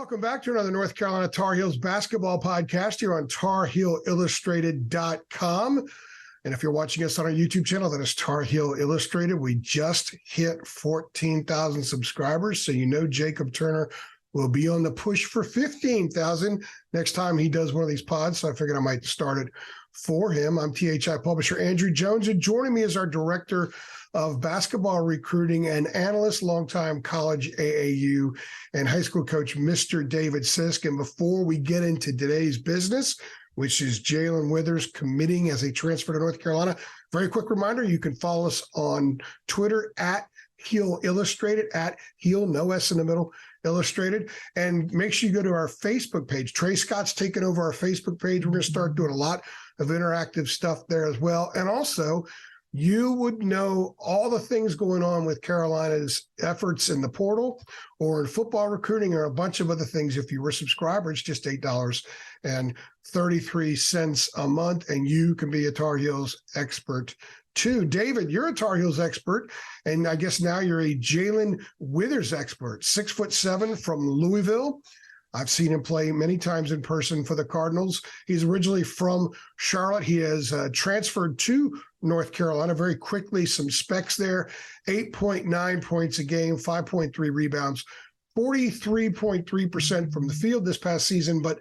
Welcome back to another North Carolina Tar Heels basketball podcast here on TarHeelIllustrated.com. And if you're watching us on our YouTube channel, that is Tar Heel Illustrated. We just hit 14,000 subscribers. So you know Jacob Turner will be on the push for 15,000 next time he does one of these pods. So I figured I might start it for him. I'm THI publisher Andrew Jones, and joining me is our director of basketball recruiting and analyst, longtime college AAU and high school coach, Mr. David Sisk. And before we get into today's business, which is Jae'Lyn Withers committing as a transfer to North Carolina, very quick reminder, you can follow us on Twitter at Heel Illustrated, at Heel, no S in the middle, Illustrated. And make sure you go to our Facebook page. Trey Scott's taken over our Facebook page. We're going to start doing a lot of interactive stuff there as well. And also, you would know all the things going on with Carolina's efforts in the portal or in football recruiting or a bunch of other things. If you were a subscriber, it's just $8.33 a month, and you can be a Tar Heels expert too. David, you're a Tar Heels expert, and I guess now you're a Jae'Lyn Withers expert, 6'7" from Louisville. I've seen him play many times in person for the Cardinals. He's originally from Charlotte. He has transferred to North Carolina very quickly. Some specs there: 8.9 points a game, 5.3 rebounds, 43.3% from the field this past season, but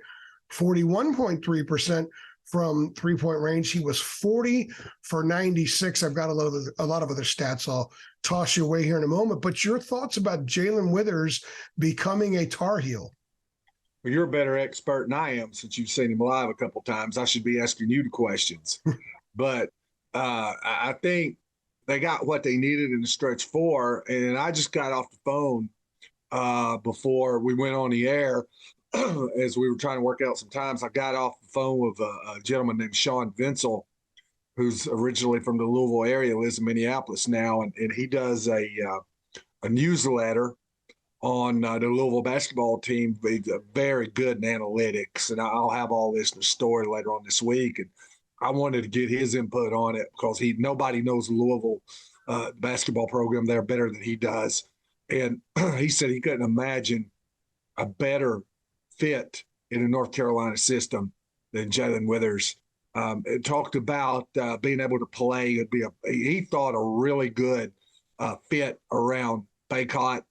41.3% from three-point range. He was 40 for 96. I've got a lot of other stats I'll toss you away here in a moment. But your thoughts about Jae'Lyn Withers becoming a Tar Heel? Well, you're a better expert than I am since you've seen him live a couple times. I should be asking you the questions. But I think they got what they needed in the stretch four. And I just got off the phone before we went on the air as we were trying to work out some times. I got off the phone with a gentleman named Sean Vinsel, who's originally from the Louisville area, lives in Minneapolis now. And he does a newsletter on the Louisville basketball team. He's very good in analytics, and I'll have all this in the story later on this week. And I wanted to get his input on it because nobody knows the Louisville basketball program there better than he does. And he said he couldn't imagine a better fit in the North Carolina system than Jae'Lyn Withers. It talked about being able to play. He thought a really good fit around Baycott.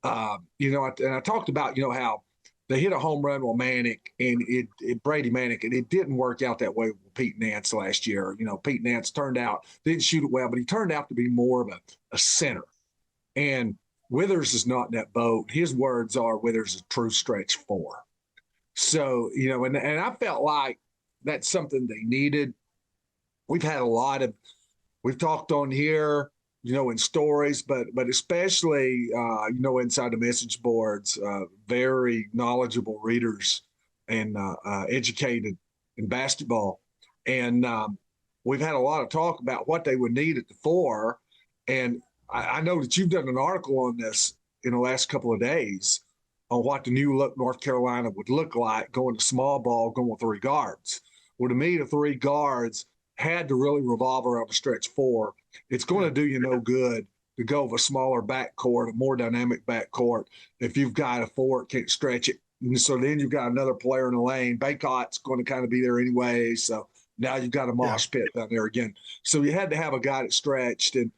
And I talked about, how they hit a home run with Manick and Brady Manick, and it didn't work out that way with Pete Nance last year. Pete Nance didn't shoot it well, but he turned out to be more of a center. And Withers is not in that boat. His words are Withers is a true stretch four. So, and I felt like that's something they needed. We've talked on here, in stories, but especially, inside the message boards, very knowledgeable readers and educated in basketball. And we've had a lot of talk about what they would need at the four. And I know that you've done an article on this in the last couple of days on what the new look North Carolina would look like going to small ball, going with three guards. Well, to me, the three guards had to really revolve around the stretch four. It's going to do you no good to go with a smaller backcourt, a more dynamic backcourt, if you've got a four, can't stretch it. And so then you've got another player in the lane. Baycott's going to kind of be there anyway. So now you've got a mosh pit down there again. So you had to have a guy that stretched. And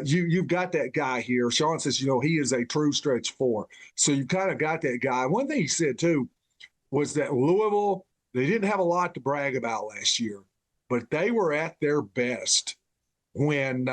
you've got that guy here. Sean says, he is a true stretch four. So you kind of got that guy. One thing he said, too, was that Louisville, they didn't have a lot to brag about last year, but they were at their best when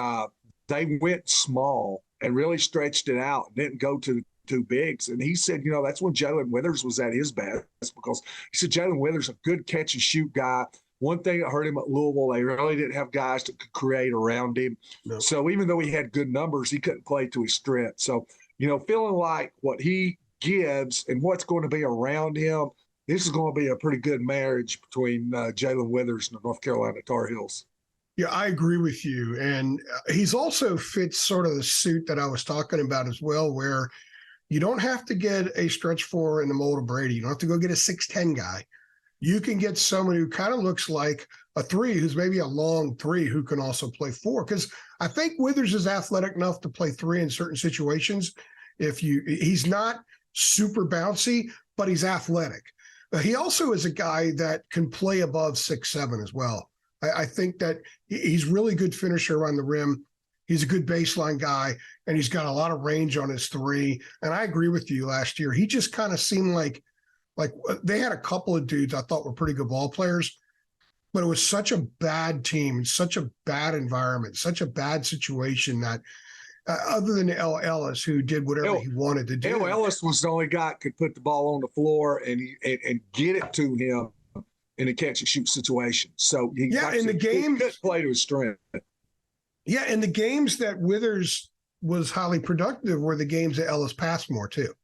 they went small and really stretched it out and didn't go to the two bigs. And he said, that's when Jae'Lyn Withers was at his best, because he said Jae'Lyn Withers, a good catch and shoot guy. One thing that hurt him at Louisville, they really didn't have guys that could create around him. No. So even though he had good numbers, he couldn't play to his strength. So, feeling like what he gives and what's going to be around him, this is going to be a pretty good marriage between Jae'Lyn Withers and the North Carolina Tar Heels. Yeah, I agree with you. And he's also fits sort of the suit that I was talking about as well, where you don't have to get a stretch four in the mold of Brady. You don't have to go get a 6'10" guy. You can get someone who kind of looks like a three, who's maybe a long three, who can also play four. Because I think Withers is athletic enough to play three in certain situations. He's not super bouncy, but he's athletic. He also is a guy that can play above 6'7" as well. I think that he's really good finisher around the rim. He's a good baseline guy, and he's got a lot of range on his three. And I agree with you last year. He just kind of seemed like they had a couple of dudes I thought were pretty good ball players, but it was such a bad team, such a bad environment, such a bad situation that other than L. Ellis, who did whatever he wanted to do. L. Ellis was the only guy that could put the ball on the floor and get it to him in a catch and shoot situation. So he could play to his strength. Yeah, and the games that Withers was highly productive were the games that Ellis passed more too.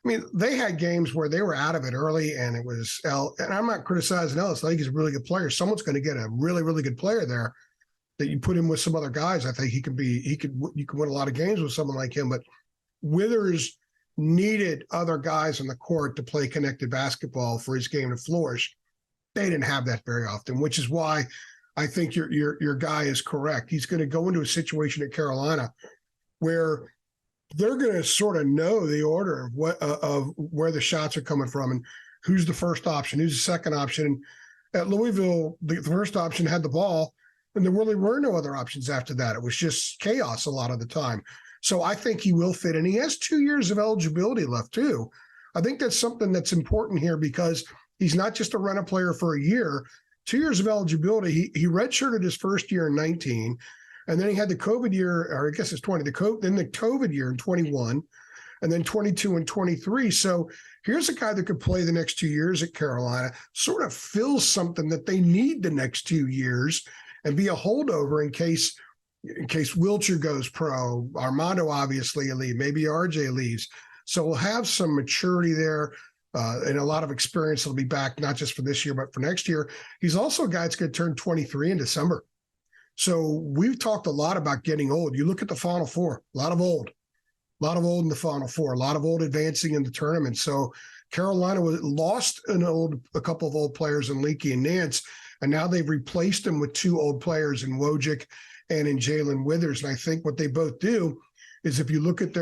I mean, they had games where they were out of it early, and it was and I'm not criticizing Ellis. I think he's a really good player. Someone's going to get a really, really good player there that you put him with some other guys. I think you can win a lot of games with someone like him. But Withers needed other guys on the court to play connected basketball for his game to flourish. They didn't have that very often, which is why I think your guy is correct. He's going to go into a situation at Carolina where they're going to sort of know the order of where the shots are coming from and who's the first option, who's the second option. And at Louisville, the first option had the ball, and there really were no other options after that. It was just chaos a lot of the time. So I think he will fit, and he has 2 years of eligibility left too. I think that's something that's important here because he's not just a rent-a player for a year. 2 years of eligibility. He redshirted his first year in 19, and then he had the COVID year, or I guess it's 20. Then the COVID year in 21, and then 22 and 23. So here's a guy that could play the next 2 years at Carolina, sort of fills something that they need the next 2 years, and be a holdover in case Wiltshire goes pro. Armando obviously will leave. Maybe RJ leaves. So we'll have some maturity there. And a lot of experience will be back, not just for this year, but for next year. He's also a guy that's going to turn 23 in December. So we've talked a lot about getting old. You look at the Final Four, a lot of old in the Final Four, a lot of old advancing in the tournament. So Carolina lost a couple of old players in Leakey and Nance, and now they've replaced them with two old players in Wojcik and in Jae'Lyn Withers. And I think what they both do is if you look at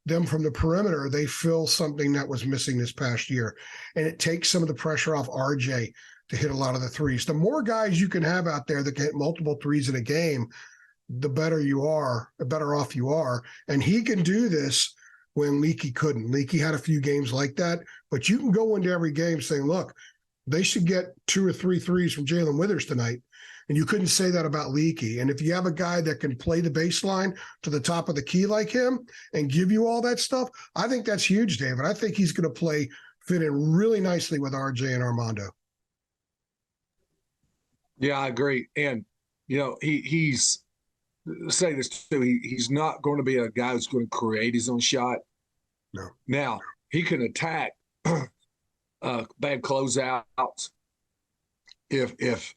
them from the perimeter, they fill something that was missing this past year. And it takes some of the pressure off RJ to hit a lot of the threes. The more guys you can have out there that can hit multiple threes in a game, the better off you are. And he can do this when Leakey couldn't. Leakey had a few games like that, but you can go into every game saying, look, they should get 2 or 3 threes from Jae'Lyn Withers tonight. And you couldn't say that about Leakey. And if you have a guy that can play the baseline to the top of the key like him and give you all that stuff, I think that's huge, David. I think he's going to fit in really nicely with RJ and Armando. Yeah, I agree. And, he's say this too. He's not going to be a guy who's going to create his own shot. No. Now, he can attack bad closeouts if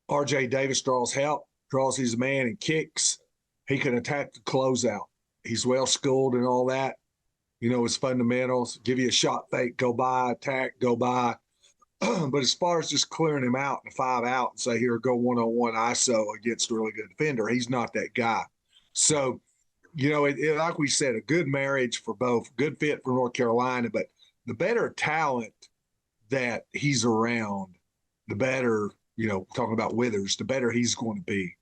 RJ Davis draws his man and kicks, he can attack the closeout. He's well schooled and all that. His fundamentals, give you a shot fake, go by, attack, go by. But as far as just clearing him out and 5 out and say, here, go 1-on-1 ISO against a really good defender, he's not that guy. So, like we said, a good marriage for both, good fit for North Carolina, but the better talent that he's around, the better – talking about Withers, the better he's going to be.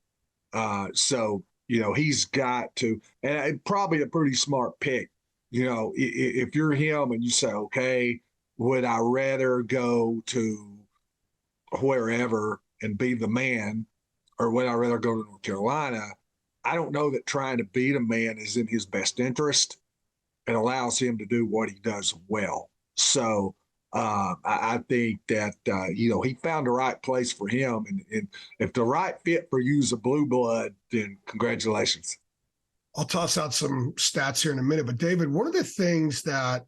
So he's got to, and probably a pretty smart pick. If you're him and you say, okay, would I rather go to wherever and be the man, or would I rather go to North Carolina? I don't know that trying to be the man is in his best interest and allows him to do what he does well. So, I think that, he found the right place for him. And if the right fit for you is a blue blood, then congratulations. I'll toss out some stats here in a minute. But, David, one of the things that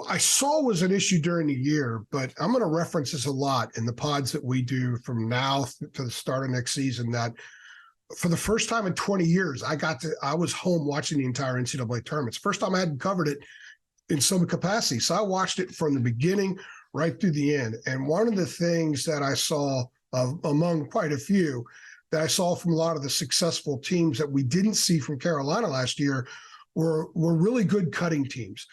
I saw was an issue during the year, but I'm going to reference this a lot in the pods that we do from now to the start of next season, that for the first time in 20 years, I was home watching the entire NCAA tournament. It's the first time I hadn't covered it in some capacity. So I watched it from the beginning right through the end. And one of the things that I saw among quite a few that I saw from a lot of the successful teams that we didn't see from Carolina last year were really good cutting teams.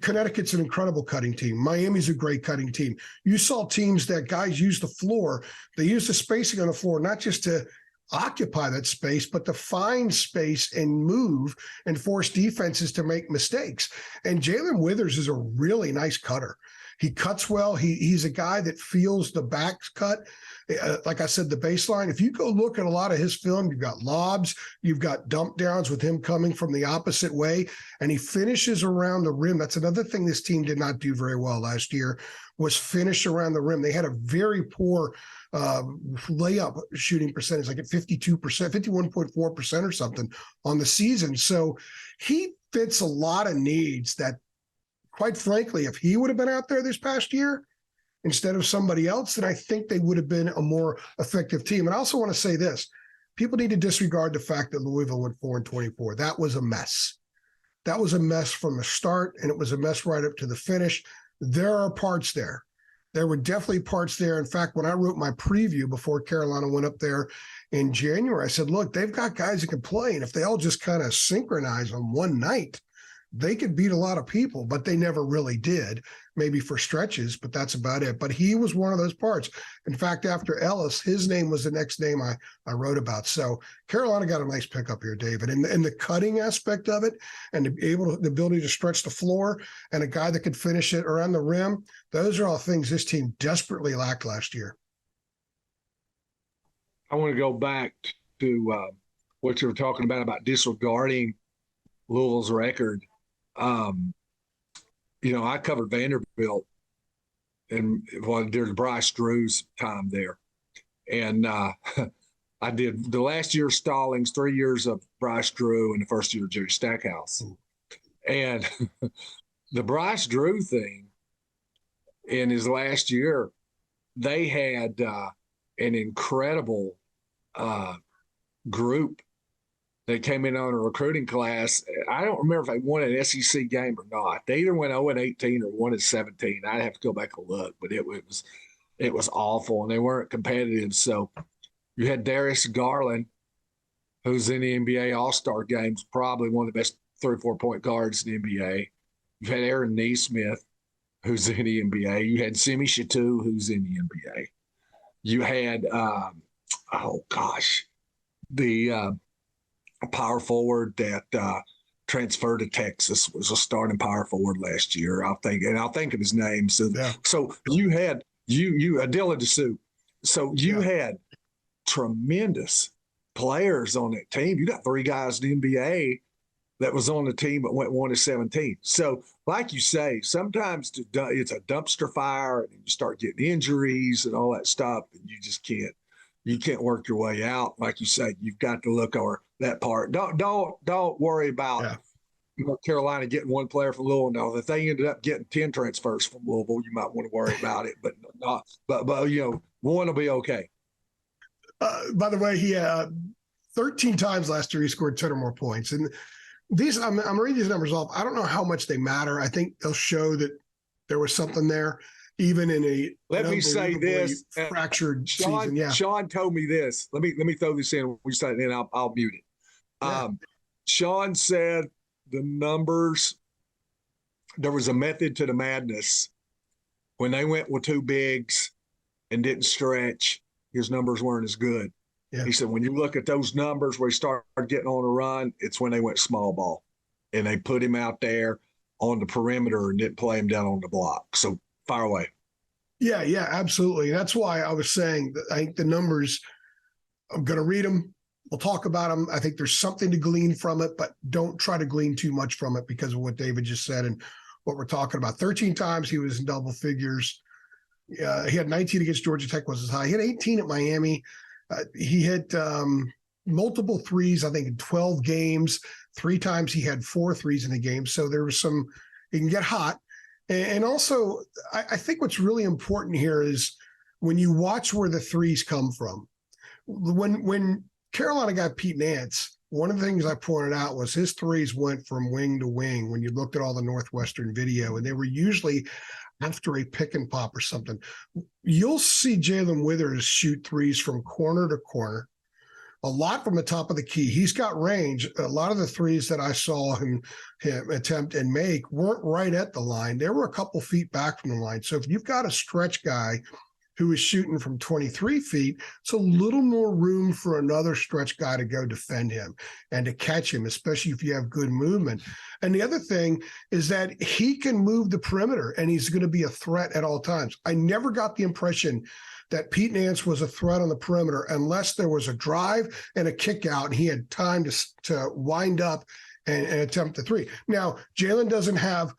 Connecticut's an incredible cutting team. Miami's a great cutting team. You saw teams that guys use the floor. They use the spacing on the floor, not just to occupy that space, but to find space and move and force defenses to make mistakes. And Jae'Lyn Withers is a really nice cutter. He cuts well. He's a guy that feels the back cut. Like I said, the baseline, if you go look at a lot of his film, you've got lobs, you've got dump downs with him coming from the opposite way, and he finishes around the rim. That's another thing this team did not do very well last year, was finish around the rim. They had a very poor layup shooting percentage, like at 52%, 51.4% or something on the season. So he fits a lot of needs that, quite frankly, if he would have been out there this past year instead of somebody else, then I think they would have been a more effective team. And I also want to say this. People need to disregard the fact that Louisville went 4-24. That was a mess. That was a mess from the start, and it was a mess right up to the finish. There are parts there. There were definitely parts there. In fact, when I wrote my preview before Carolina went up there in January, I said, look, they've got guys that can play, and if they all just kind of synchronize on one night, they could beat a lot of people, but they never really did, maybe for stretches, but that's about it. But he was one of those parts. In fact, after Ellis, his name was the next name I wrote about. So Carolina got a nice pickup here, David. And the cutting aspect of it and the ability to stretch the floor and a guy that could finish it around the rim, those are all things this team desperately lacked last year. I want to go back to what you were talking about disregarding Louisville's record. I covered Vanderbilt and during Bryce Drew's time there. And I did the last year of Stallings, 3 years of Bryce Drew, and the first year of Jerry Stackhouse. And the Bryce Drew thing in his last year, they had an incredible group that came in on a recruiting class. I don't remember if they won an SEC game or not. They either went 0-18 or 1-17. I'd have to go back and look, but it was awful, and they weren't competitive. So you had Darius Garland, who's in the NBA All-Star games, probably one of the best 3 or 4 point guards in the NBA. You had Aaron Nesmith, who's in the NBA. You had Semi Shatu, who's in the NBA. You had, the power forward that transferred to Texas was a starting power forward last year. I'll think of his name. So, yeah. So you had Adila DeSoup. So you had tremendous players on that team. You got 3 guys in the NBA that was on the team but went 1-17. So, like you say, sometimes it's a dumpster fire, and you start getting injuries and all that stuff, and you just can't. You can't work your way out. Like you say, you've got to look over that part. Don't worry about Carolina getting 1 player from Louisville. Now, if they ended up getting 10 transfers from Louisville, you might want to worry about it. But not. But one will be okay. By the way, he 13 times last year he scored 10 or more points. And these, I'm reading these numbers off. I don't know how much they matter. I think they'll show that there was something there. Even in a let me say this fractured season, yeah. Sean told me this. Let me throw this in. We start, and then I'll mute it. Yeah. Sean said the numbers. There was a method to the madness. When they went with 2 bigs and didn't stretch, his numbers weren't as good. Yeah. He said when you look at those numbers where he started getting on a run, it's when they went small ball, and they put him out there on the perimeter and didn't play him down on the block. So. Fire away. Yeah, absolutely. That's why I was saying that I think the numbers, I'm going to read them. We'll talk about them. I think there's something to glean from it, but don't try to glean too much from it because of what David just said and what we're talking about. 13 times he was in double figures. He had 19 against Georgia Tech was his high. He had 18 at Miami. He hit multiple threes, I think, in 12 games. 3 times he had 4 threes in the game. So there was he can get hot. And also, I think what's really important here is when you watch where the threes come from. When Carolina got Pete Nance, one of the things I pointed out was his threes went from wing to wing when you looked at all the Northwestern video, and they were usually after a pick and pop or something. You'll see Jae'Lyn Withers shoot threes from corner to corner a lot from the top of the key. He's got range. A lot of the threes that I saw him attempt and make weren't right at the line. They were a couple feet back from the line. So if you've got a stretch guy who is shooting from 23 feet, it's a little more room for another stretch guy to go defend him and to catch him, especially if you have good movement. And the other thing is that he can move the perimeter and he's going to be a threat at all times. I never got the impression that Pete Nance was a threat on the perimeter unless there was a drive and a kick out and he had time to wind up and attempt the three. Now, Jae'Lyn doesn't have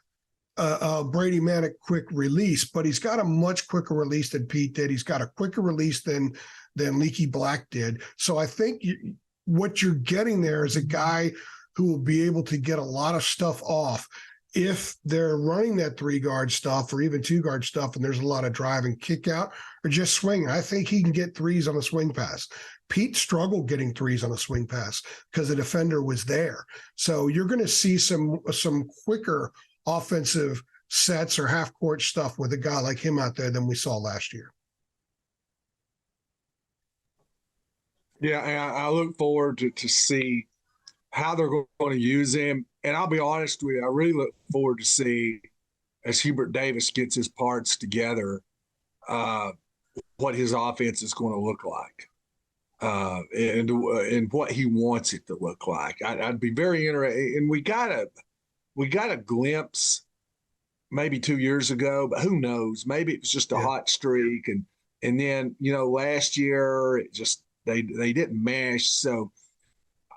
Brady Manic quick release, but he's got a much quicker release than Pete did. He's got a quicker release than Leaky Black did. So I think what you're getting there is a guy who will be able to get a lot of stuff off if they're running that 3-guard stuff or even 2-guard stuff and there's a lot of drive and kick out or just swinging. I think he can get threes on a swing pass. Pete struggled getting threes on a swing pass because the defender was there. So you're going to see some quicker offensive sets or half-court stuff with a guy like him out there than we saw last year. Yeah, and I look forward to see how they're going to use him. And I'll be honest with you, I really look forward to see, as Hubert Davis gets his parts together, what his offense is going to look like and what he wants it to look like. I'd be very interested. And we got a glimpse maybe 2 years ago, but who knows? Maybe it was just a hot streak. And then, last year it just they didn't mesh. So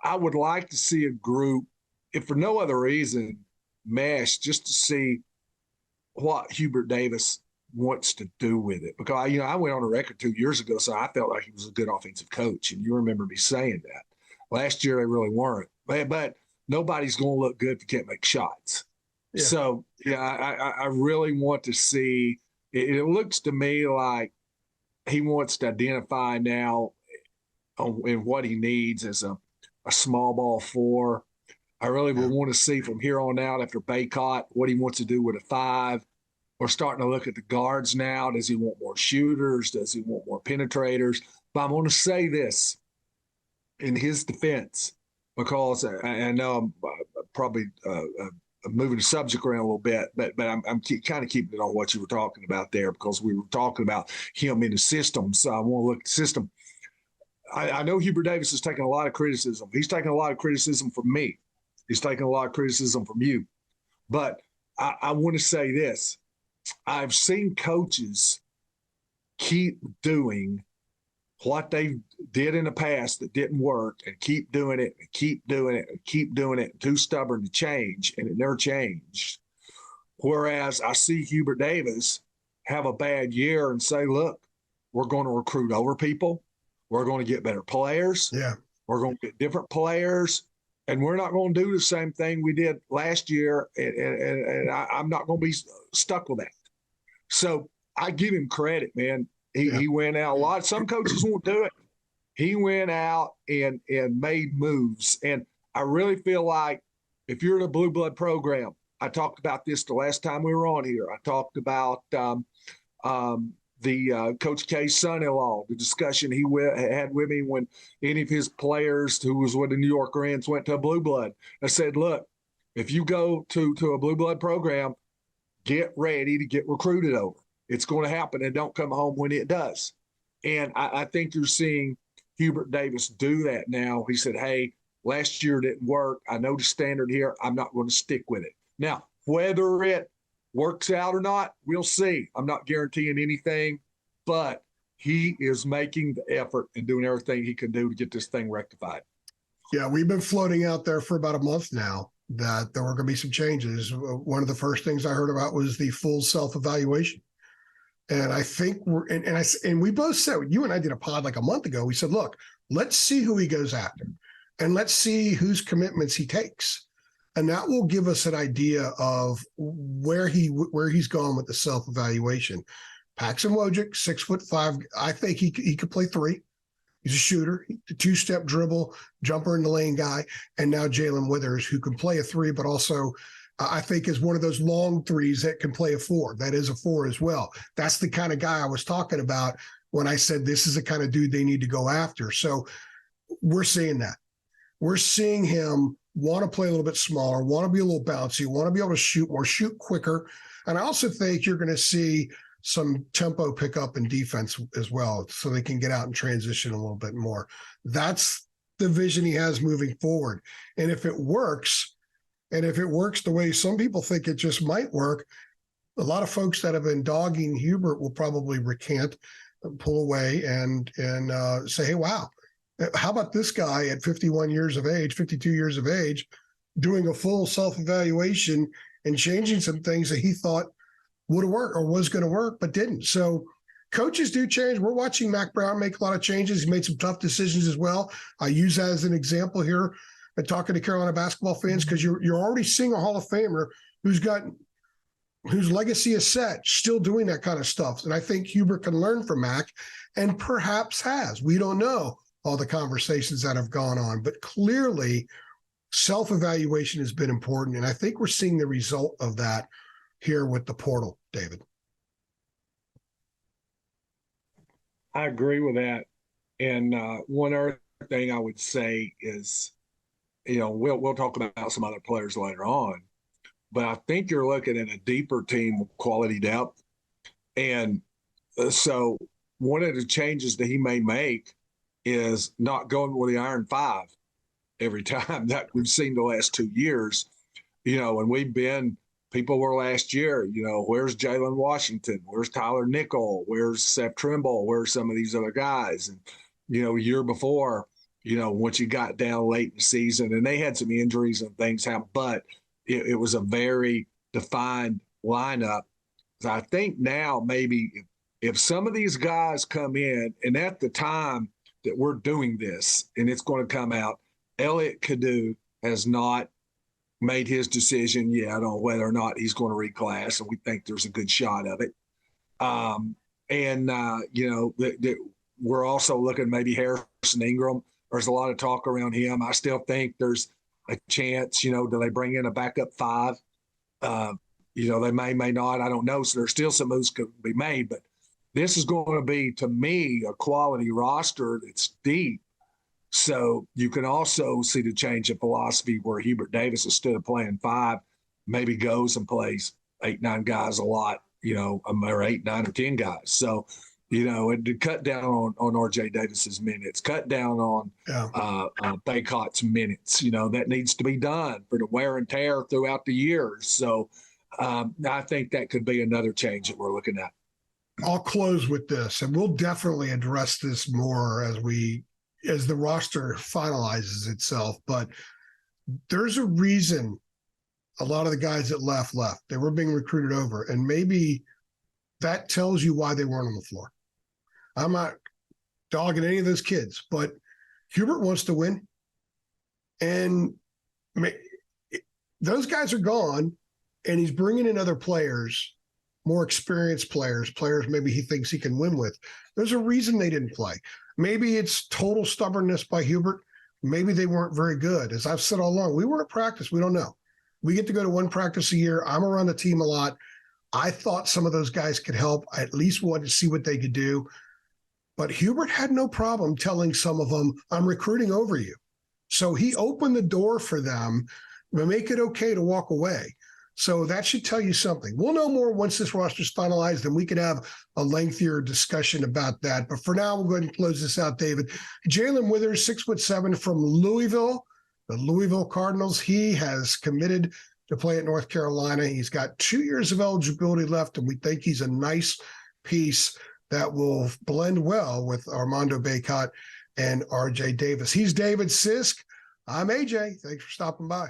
I would like to see a group, if for no other reason, mesh just to see what Hubert Davis wants to do with it. Because I went on a record 2 years ago, so I felt like he was a good offensive coach, and you remember me saying that. Last year they really weren't, but nobody's going to look good if you can't make shots. Yeah. So I really want to see. It looks to me like he wants to identify now in what he needs as a small ball 4. I really would want to see from here on out after Baycott what he wants to do with a 5. We're starting to look at the guards now. Does he want more shooters? Does he want more penetrators? But I'm going to say this in his defense, because I know I'm probably moving the subject around a little bit, but I'm kind of keeping it on what you were talking about there, because we were talking about him in the system. So I want to look at the system. I know Hubert Davis has taken a lot of criticism. He's taken a lot of criticism from me. He's taken a lot of criticism from you. But I want to say this. I've seen coaches keep doing what they did in the past that didn't work and keep doing it and keep doing it and keep doing it, too stubborn to change, and it never changed. Whereas I see Hubert Davis have a bad year and say, look, we're going to recruit over people. We're going to get better players. Yeah. We're going to get different players. And we're not going to do the same thing we did last year. And I'm not going to be stuck with that. So I give him credit, man. He went out a lot. Some coaches won't do it. He went out and made moves. And I really feel like if you're in a blue blood program, I talked about this the last time we were on here. I talked about the Coach K's son-in-law, the discussion he had with me when any of his players who was with the New York Rams went to a blue blood. I said, look, if you go to a blue blood program, get ready to get recruited over. It's going to happen, and don't come home when it does. And I think you're seeing Hubert Davis do that now. He said, hey, last year didn't work. I know the standard here. I'm not going to stick with it. Now, whether it works out or not, we'll see. I'm not guaranteeing anything, but he is making the effort and doing everything he can do to get this thing rectified. Yeah, we've been floating out there for about a month now that there were going to be some changes. One of the first things I heard about was the full self-evaluation. And I think we both said, you and I did a pod like a month ago. We said, look, let's see who he goes after and let's see whose commitments he takes. And that will give us an idea of where he's gone with the self-evaluation. Paxton Wojcik, 6'5". I think he could play 3. He's a shooter, a 2-step dribble, jumper in the lane guy. And now Jae'Lyn Withers, who can play a 3, but also I think is one of those long 3s that can play a 4. That is a 4 as well. That's the kind of guy I was talking about when I said this is the kind of dude they need to go after. So we're seeing that. We're seeing him want to play a little bit smaller, want to be a little bouncy, want to be able to shoot more, shoot quicker. And I also think you're going to see some tempo pick up in defense as well, so they can get out and transition a little bit more. That's the vision he has moving forward. And if it works the way some people think it just might work, a lot of folks that have been dogging Hubert will probably recant, pull away, and say, hey, wow, how about this guy at 51 years of age, 52 years of age, doing a full self-evaluation and changing some things that he thought would have worked or was going to work, but didn't. So coaches do change. We're watching Mac Brown make a lot of changes. He made some tough decisions as well. I use that as an example here and talking to Carolina basketball fans, because you're already seeing a Hall of Famer whose legacy is set, still doing that kind of stuff. And I think Hubert can learn from Mac, and perhaps has. We don't know all the conversations that have gone on, but clearly self-evaluation has been important. And I think we're seeing the result of that here with the portal, David. I agree with that. And one other thing I would say is, we'll talk about some other players later on, but I think you're looking at a deeper team with quality depth. And so one of the changes that he may make is not going with the iron five every time that we've seen the last 2 years. And people were last year, where's Jalen Washington? Where's Tyler Nickel? Where's Seth Trimble? Where's some of these other guys? And, year before, once you got down late in the season, and they had some injuries and things happen, but it was a very defined lineup. So I think now maybe if some of these guys come in, and at the time that we're doing this, and it's going to come out, Elliot Cadeau has not made his decision yet on whether or not he's going to reclass, and we think there's a good shot of it. We're also looking maybe Harrison Ingram. There's a lot of talk around him. I still think there's a chance, do they bring in a backup five? They may not. I don't know. So there's still some moves could be made, but this is going to be, to me, a quality roster that's deep. So you can also see the change of philosophy where Hubert Davis, instead of playing five, maybe goes and plays 8, 9 guys a lot, or 8, 9, or 10 guys. So, and to cut down on RJ Davis's minutes, cut down on Baycott's minutes, that needs to be done for the wear and tear throughout the years. So I think that could be another change that we're looking at. I'll close with this, and we'll definitely address this more as the roster finalizes itself, but there's a reason a lot of the guys that left. They were being recruited over, and maybe that tells you why they weren't on the floor. I'm not dogging any of those kids, but Hubert wants to win, and those guys are gone, and he's bringing in other players, more experienced players maybe he thinks he can win with. There's a reason they didn't play. Maybe it's total stubbornness by Hubert. Maybe they weren't very good. As I've said all along, we weren't at practice. We don't know. We get to go to one practice a year. I'm around the team a lot. I thought some of those guys could help. I at least wanted to see what they could do. But Hubert had no problem telling some of them, I'm recruiting over you. So he opened the door for them to make it okay to walk away. So that should tell you something. We'll know more once this roster is finalized, and we can have a lengthier discussion about that. But for now, we'll go ahead and close this out, David. Jae'Lyn Withers, 6'7" from Louisville, the Louisville Cardinals. He has committed to play at North Carolina. He's got 2 years of eligibility left, and we think he's a nice piece that will blend well with Armando Baycott and RJ Davis. He's David Sisk. I'm AJ. Thanks for stopping by.